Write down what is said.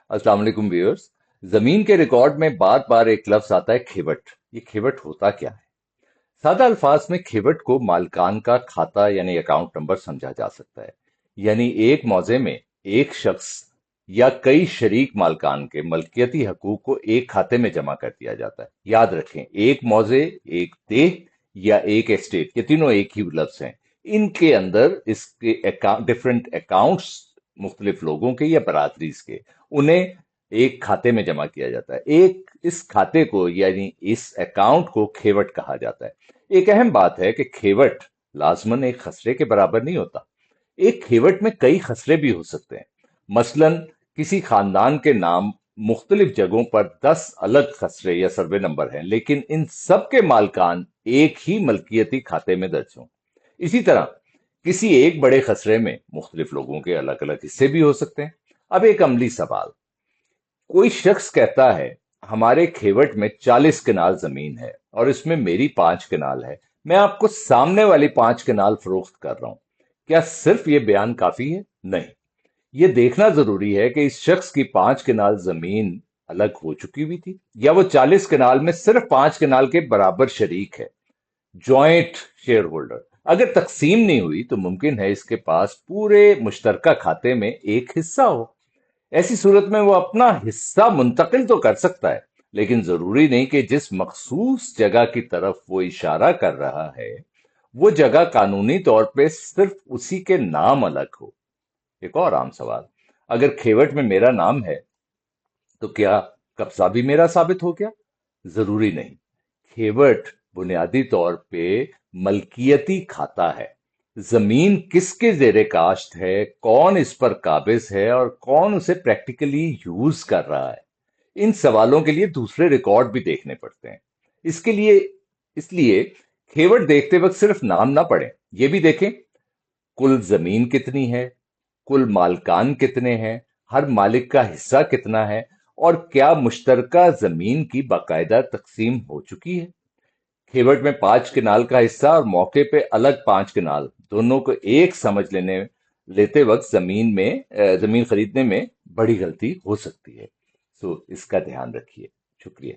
अस्सलाम वालेकुम व्यूअर्स। जमीन के रिकॉर्ड में बार बार एक लफ्ज आता है खेवट। ये खेवट होता क्या है? सादा अल्फाज में खेवट को मालिकान का खाता यानी अकाउंट नंबर समझा जा सकता है। यानी एक मौजे में एक शख्स या कई शरीक मालिकान के मलकियती हकूक को एक खाते में जमा कर दिया जाता है। याद रखें, एक मौजे, एक देह या एक एस्टेट, ये तीनों एक ही लफ्ज हैं। इनके अंदर इसके डिफरेंट अकाउंट्स मुख्तलिफ लोगों के या बरादरीज के, उन्हें एक खाते में जमा किया जाता है। एक इस खाते को यानी इस अकाउंट को खेवट कहा जाता है। एक अहम बात है कि खेवट लाजमन एक खसरे के बराबर नहीं होता। एक खेवट में कई खसरे भी हो सकते हैं। मसलन किसी खानदान के नाम मुख्तलिफ जगहों पर 10 अलग खसरे या सर्वे नंबर हैं, लेकिन इन सब के मालकान एक ही मलकियती खाते में दर्ज हों। इसी तरह किसी एक बड़े खसरे में मुख्तलिफ लोगों के अलग अलग हिस्से भी हो सकते हैं। अब एक अमली सवाल, कोई शख्स कहता है हमारे खेवट में 40 कनाल जमीन है और इसमें मेरी 5 कनाल है। मैं आपको सामने वाली 5 कनाल फरोख्त कर रहा हूं। क्या सिर्फ ये बयान काफी है? नहीं। ये देखना जरूरी है कि इस शख्स की 5 कनाल जमीन अलग हो चुकी हुई थी या वो 40 कनाल में सिर्फ 5 कनाल के बराबर शरीक है, जॉइंट शेयर होल्डर। अगर तकसीम नहीं हुई तो मुमकिन है इसके पास पूरे मुश्तरका खाते में एक हिस्सा हो। ऐसी सूरत में वो अपना हिस्सा मुंतकिल तो कर सकता है, लेकिन जरूरी नहीं कि जिस मखसूस जगह की तरफ वो इशारा कर रहा है वो जगह कानूनी तौर पे सिर्फ उसी के नाम अलग हो। एक और आम सवाल, अगर खेवट में मेरा नाम है तो क्या कब्जा भी मेरा साबित हो गया? जरूरी नहीं। खेवट बुनियादी तौर पे मलकियती खाता है। जमीन किसके जेरे काश्त है, कौन इस पर काबिज है और कौन उसे प्रैक्टिकली यूज कर रहा है, इन सवालों के लिए दूसरे रिकॉर्ड भी देखने पड़ते हैं। इसके लिए इसलिए खेवट देखते वक्त सिर्फ नाम ना पढ़ें, ये भी देखें कुल जमीन कितनी है, कुल मालकान कितने हैं, हर मालिक का हिस्सा कितना है और क्या मुश्तरका जमीन की बाकायदा तकसीम हो चुकी है। खेवट में 5 किनाल का हिस्सा और मौके पे अलग 5 किनाल, दोनों को एक समझ लेते वक्त जमीन खरीदने में बड़ी गलती हो सकती है। इसका ध्यान रखिए। शुक्रिया।